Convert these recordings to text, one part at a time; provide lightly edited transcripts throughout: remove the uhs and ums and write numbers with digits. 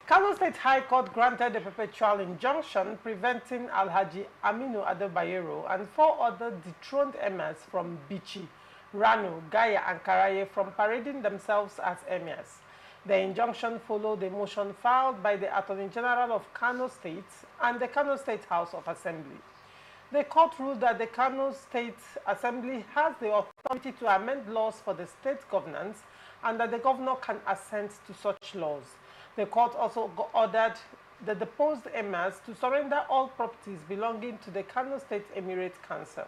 Kano State High Court granted a perpetual injunction preventing Alhaji Aminu Ado-Bayero and 4 other dethroned emirs from Bichi, Rano, Gaya and Karaye from parading themselves as emirs. The injunction followed a motion filed by the Attorney General of Kano State and the Kano State House of Assembly. The court ruled that the Kano State Assembly has the authority to amend laws for the state governance and that the governor can assent to such laws. The court also ordered the deposed emirs to surrender all properties belonging to the Kano State Emirate Council.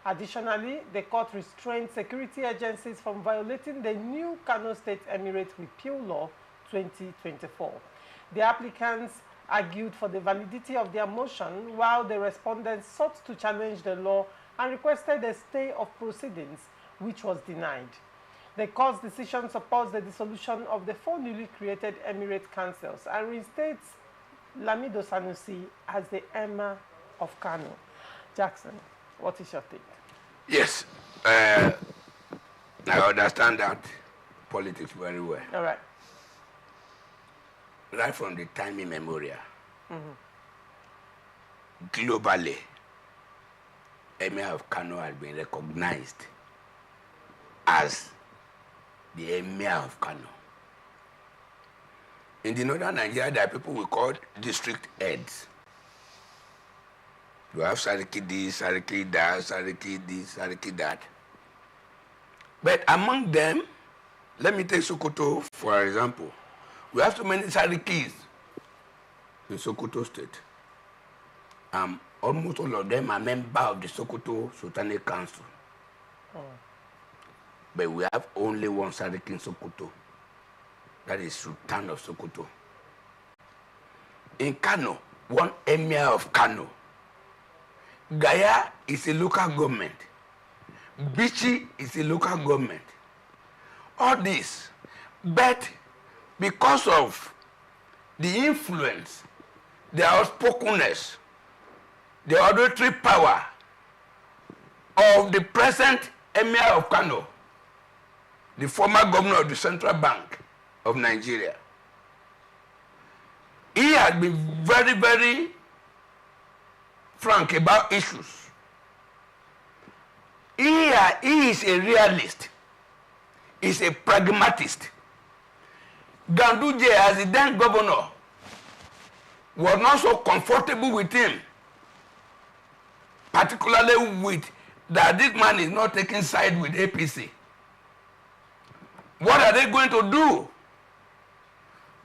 Additionally, the court restrained security agencies from violating the new Kano State Emirate Repeal Law 2024. The applicants argued for the validity of their motion, while the respondents sought to challenge the law and requested a stay of proceedings, which was denied. The court's decision supports the dissolution of the 4 newly created Emirate councils and reinstates Lamido Sanusi as the Emir of Kano. Jackson, what is your take? Yes, I understand that politics very well. All right. Right from the time immemorial, globally, Emir of Kano has been recognized as the Emir of Kano. In the northern Nigeria, there are people we call district heads. You have Sariki this, Sariki that, Sariki this, Sariki that. But among them, let me take Sokoto for example. We have so many Sarikis in Sokoto State. Almost all of them are members of the Sokoto Sultanate Council. Oh. But we have only one Sariki in Sokoto. That is Sultan of Sokoto. In Kano, one Emir of Kano. Gaya is a local government. Bichi is a local government. All this. But because of the influence, the outspokenness, the auditory power of the present Emir of Kano, the former governor of the Central Bank of Nigeria, he has been very, very frank about issues. He is a realist. He's a pragmatist. Ganduje, as the then governor, was not so comfortable with him, particularly with that this man is not taking side with APC. What are they going to do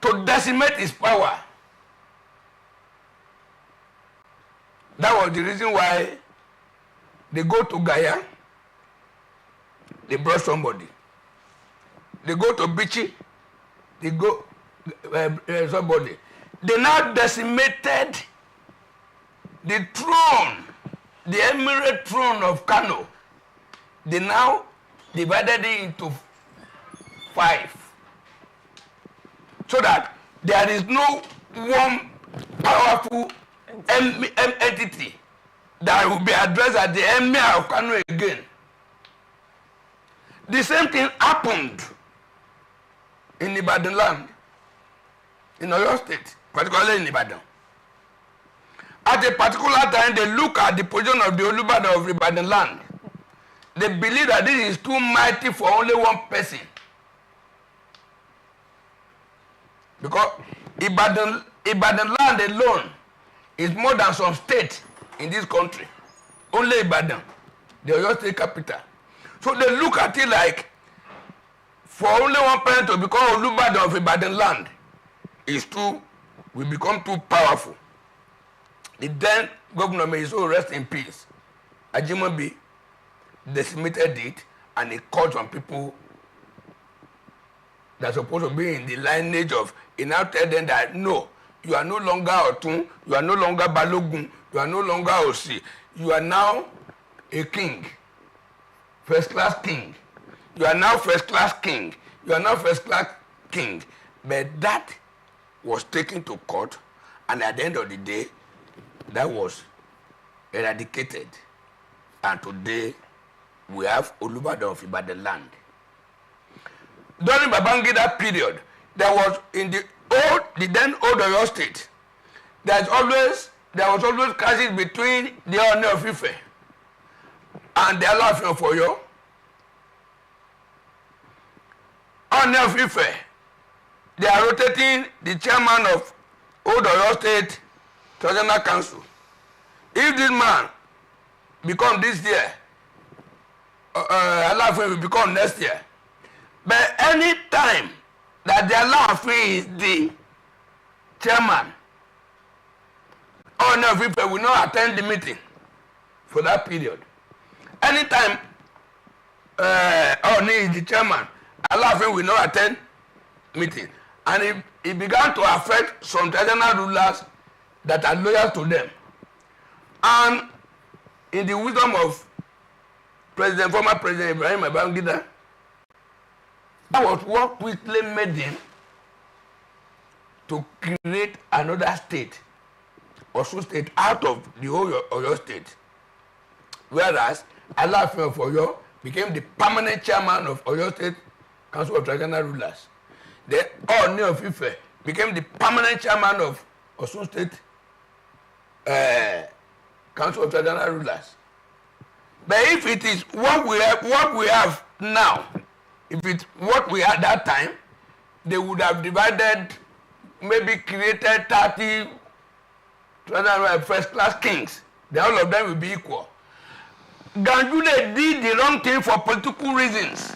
to decimate his power? That was the reason why they go to Gaya, they brought somebody. They go to Bichi, they go somebody. They now decimated the throne, the emirate throne of Kano. They now divided it into 5. So that there is no one powerful entity that will be addressed as the Emir of Kano again. The same thing happened in Ibadan land, in Oyo State, particularly in Ibadan. At a particular time, they look at the position of the Olubadan of Ibadan land. They believe that this is too mighty for only one person. Because Ibadan land alone is more than some states in this country. Only Ibadan, the Oyo State capital. So they look at it like, for only one person to become Olubadan of Ibadan land is will become too powerful. The then governor, may his soul rest in peace, Ajimobi, decimated it, and he called some people that are supposed to be in the lineage of, he now tell them that no, you are no longer Otun, you are no longer Balogun, you are no longer Osi, you are now a king, first class king. You are now first class king. You are now first class king. But that was taken to court, and at the end of the day, that was eradicated. And today, we have Olubadan of Ibadan land. During Babangida period, there was in the the then old Oyo State, there was always crisis between the Ooni of Ife and the Alaafin of Oyo. Ooni of Ife, they are rotating the chairman of old Oyo State Traditional Council. If this man become this year, Alaafin will become next year. But any time that the Alaafin is the chairman, Ooni of Ife will not attend the meeting for that period. Anytime Ooni is the chairman, Alaafin will not attend meeting. And it began to affect some traditional rulers that are loyal to them. And in the wisdom of former President Ibrahim Babangida, that was what quickly made him to create another state, Osun State, out of the Oyo State. Whereas Alaafin of Oyo became the permanent chairman of Oyo State Council of Traditional Rulers. The Ooni of Ife became the permanent chairman of Osun State Council of Traditional Rulers. But if it is what we have now, if it's what we had that time, they would have divided, maybe created 30 first-class kings. Then all of them will be equal. Ganjude did the wrong thing for political reasons,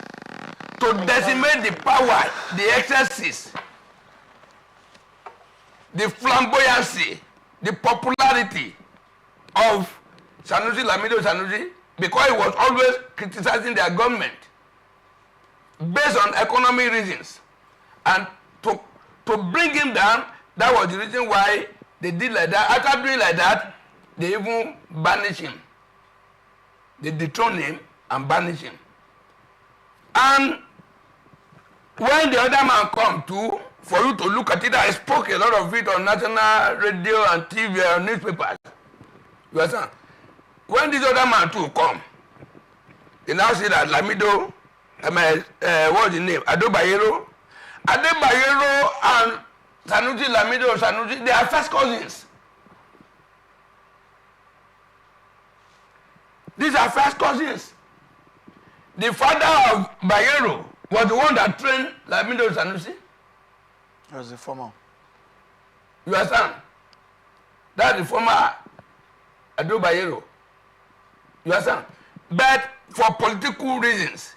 to decimate the power, the excesses, the flamboyancy, the popularity of Lamido Sanusi, because he was always criticizing their government based on economic reasons. And to bring him down, that was the reason why they did like that. After doing like that, they even banished him. They dethroned him and banished him. And when the other man come too, for you to look at it, I spoke a lot of it on national radio and TV and newspapers. You understand? When this other man too come, they now see that Lamido, what's the name? Ado-Bayero and Sanusi, they are first cousins. These are first cousins. The father of Bayero was the one that trained Lamido Sanusi. He was the former. You understand? That's the former Ado-Bayero. You understand? But for political reasons,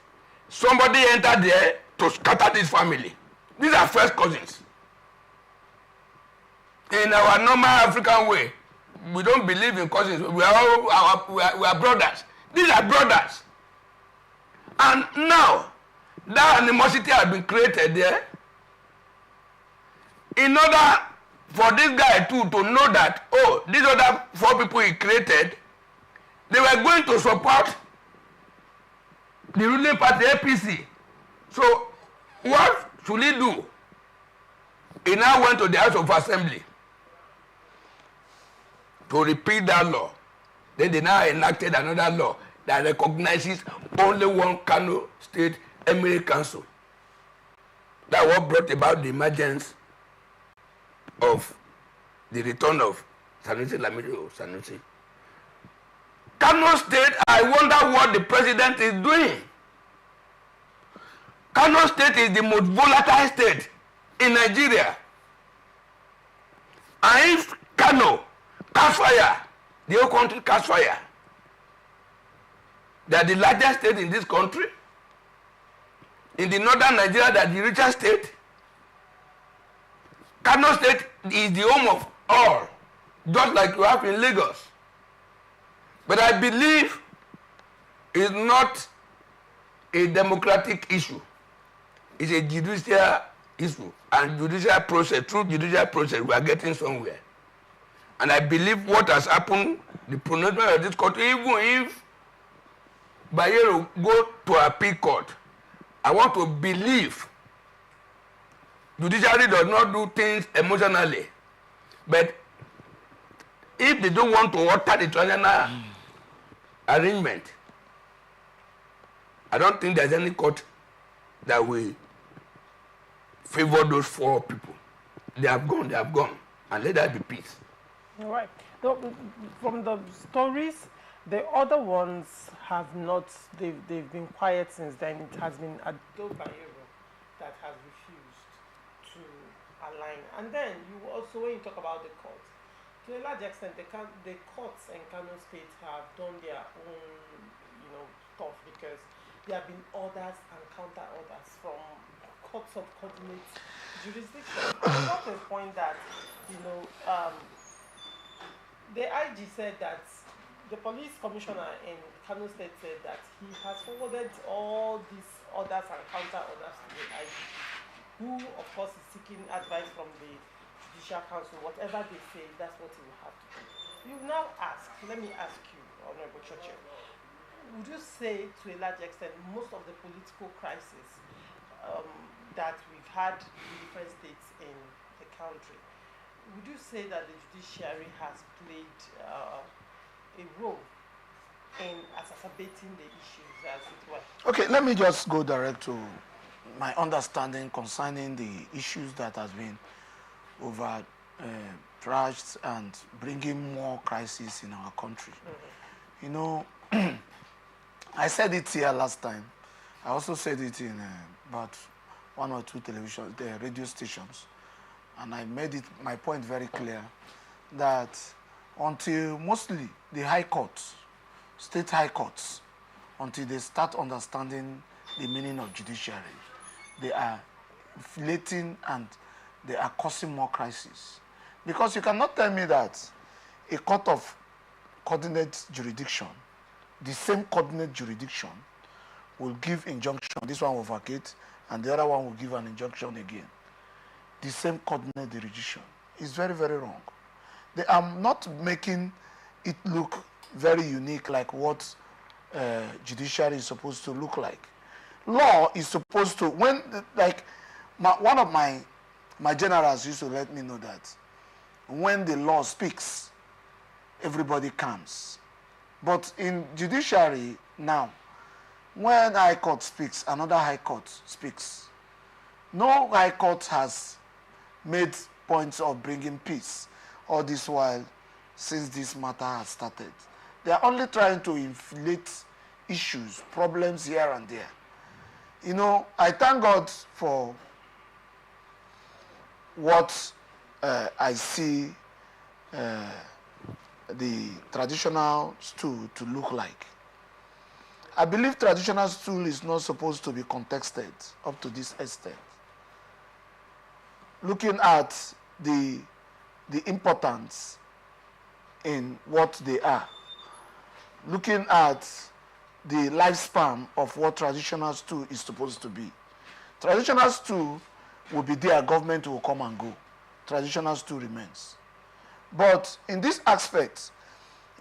somebody entered there to scatter this family. These are first cousins. In our normal African way, we don't believe in cousins. We are brothers. These are brothers. And now, that animosity has been created there in order for this guy too to know that, oh, these other 4 people he created, they were going to support the ruling party, APC. So, what should he do? He now went to the House of Assembly to repeal that law. Then they now enacted another law that recognizes only one Kano State Emirate Council. That what brought about the emergence of the return of Lamido Sanusi. Kano State, I wonder what the president is doing. Kano State is the most volatile state in Nigeria. And if Kano catch fire, the whole country catch fire. They are the largest state in this country. In the northern Nigeria, they are the richest state. Kano State is the home of all, just like you have in Lagos. But I believe it's not a democratic issue. It's a judicial issue. And judicial process, through judicial process, we are getting somewhere. And I believe what has happened, the pronouncement of this court, even if Bayero go to appeal court, I want to believe judiciary does not do things emotionally. But if they don't want to alter the traditional arrangement, I don't think there's any court that will favor those 4 people. They have gone, and let there be peace. All right. So, from the stories, the other ones have not, they've been quiet since then. It has been Ado-Bayero that has refused to align. And then you also, when you talk about the court, to a large extent, the courts in Kano State have done their own, stuff, because there have been orders and counter orders from courts of coordinate jurisdiction. I got to a point that, the IG said that the police commissioner in Kano State said that he has forwarded all these orders and counter orders to the IG, who of course is seeking advice from the Judicial Council. Whatever they say, that's what he will have to do. You now ask, let me ask you, Honorable Churchill, would you say to a large extent most of the political crisis that we've had in different states in the country, would you say that the judiciary has played a role in exacerbating the issues, as it were? Okay, let me just go direct to my understanding concerning the issues that has been over trashed and bringing more crisis in our country. I said it here last time. I also said it in about 1 or 2 radio stations, and I made it my point very clear that until mostly the high courts, state high courts, until they start understanding the meaning of judiciary, they are inflating and they are causing more crisis. Because you cannot tell me that a court of coordinate jurisdiction, the same coordinate jurisdiction, will give injunction, this one will vacate, and the other one will give an injunction again. The same coordinate jurisdiction is very, very wrong. They are not making it look very unique like what judiciary is supposed to look like. Law is supposed to, one of my generals used to let me know that when the law speaks, everybody comes. But in judiciary now, when High Court speaks, another High Court speaks. No High Court has made points of bringing peace all this while since this matter has started. They are only trying to inflate issues, problems here and there. I thank God for what I see the traditional stool to look like. I believe traditional stool is not supposed to be contested up to this extent. Looking at the importance in what they are, looking at the lifespan of what traditional stool is supposed to be. Traditional stool will be there, government will come and go. Traditional stool remains. But in this aspect,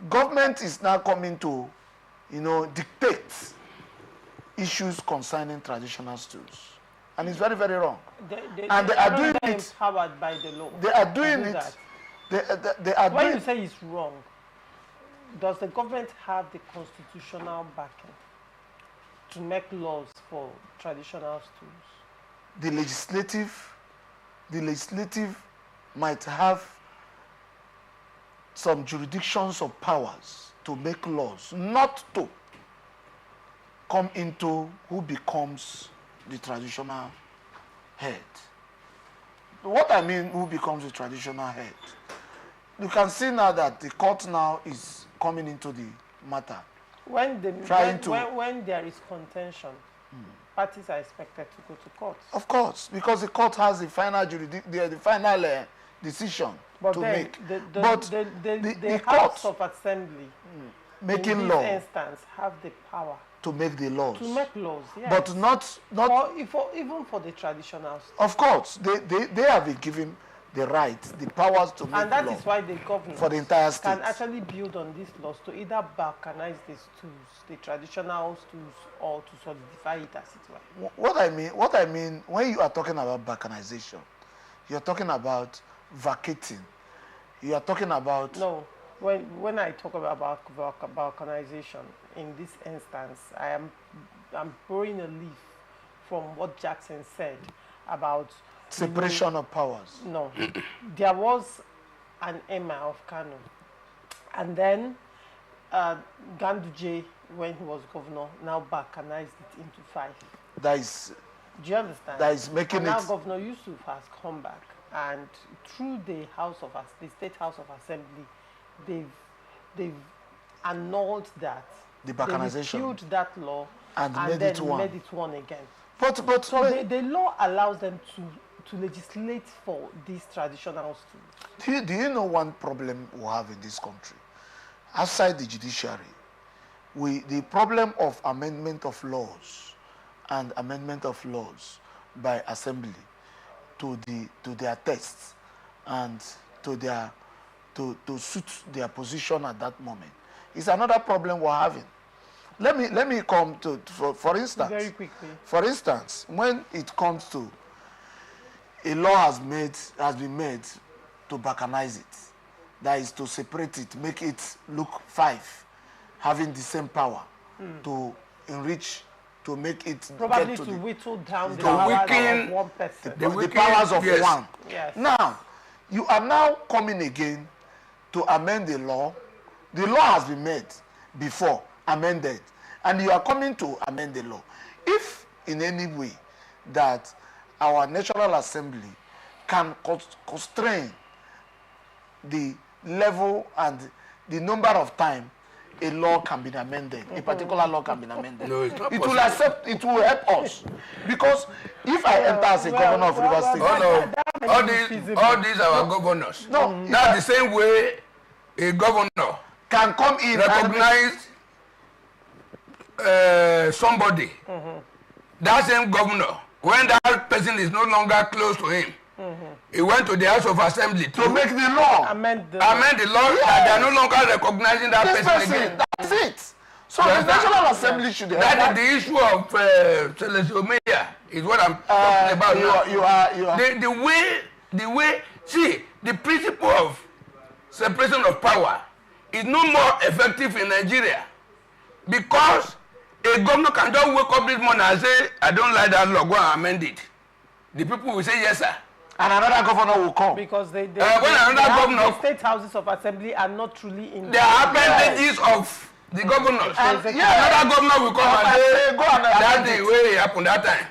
government is now coming to, dictate issues concerning traditional stools. And it's very, very wrong. They are doing it empowered by the law. They are doing it. They are when doing you say it's wrong, does the government have the constitutional backing to make laws for traditional stools? The legislative might have some jurisdictions of powers to make laws, not to come into who becomes the traditional head. What I mean, who becomes the traditional head? You can see now that the court now is coming into the matter. When there is contention, parties are expected to go to court. Of course, because the court has the final decision to make. The House of Assembly, making law, in this instance, have the power to make the laws. To make laws, yes. But not even for the traditional state. Of course, they have been given the right, the powers to make laws. And that is why the government for the entire state can actually build on these laws to either balkanize these stools, the traditional stools, or to solidify it as it were. What I mean, when you are talking about balkanization, you're talking about vacating. You are talking about... No, when I talk about balkanization, in this instance, I'm borrowing a leaf from what Jackson said about separation of powers. No. There was an emir of Kano. And then Ganduje, when he was governor, now balkanized it into 5. That is... Do you understand? That is making and now it... Governor Yusuf has come back, and through the State House of Assembly, they've annulled that. The balkanization. They repealed that law and then made it one again. But so the law allows them to legislate for these traditional schools. Do you know one problem we have in this country? Outside the judiciary, the problem of amendment of laws and amendment of laws by assembly to their tests and to suit their position at that moment is another problem we're having. Let me come to for instance. Very quickly. For instance, when it comes to a law has been made to balkanize it, that is to separate it, make it look 5, having the same power to enrich, to make it probably get to whittle down the powers of one person. The powers of one. Yes. Now, you are now coming again to amend the law. The law has been made before, amended, and you are coming to amend the law. If in any way that our National Assembly can constrain the level and the number of time a law can be amended, a particular law can be amended, no, it's not it possible. will accept, it will help us. Because if I enter as a governor of Rivers State, all these are our governors. No, that's the same way a governor can come in recognize somebody. That same governor, when that person is no longer close to him, he went to the House of Assembly to make the law, amend the law, yes. that they are no longer recognizing that person again. That's it. So the National Assembly should have that. Is the issue of Celestio Meya is what I'm talking about now. You are. The way, see, the principle of separation of power is no more effective in Nigeria because a governor can just wake up this morning and say, I don't like that law, go and amend it. The people will say, yes, sir. And another governor will come. Because the state houses of assembly are not truly in. There are appendages of the governors. Another governor will come and say, that's the way it happened that time.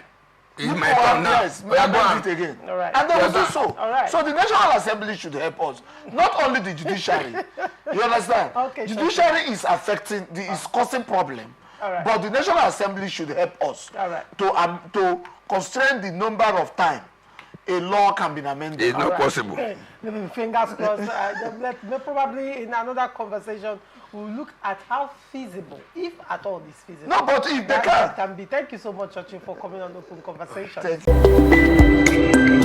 It's my turn now. Yes, we amend it again. All right. And they will do so. All right. So the National Assembly should help us. Not only the judiciary. You understand? Okay, judiciary is affecting, is causing problem. All right. But the National Assembly should help us to constrain the number of time a law can be amended. It's not possible. Fingers crossed. Probably in another conversation, we'll look at how feasible, if at all, is feasible. No, but if they can be. Thank you so much, Chachi, for coming on Open Conversation. Thank you.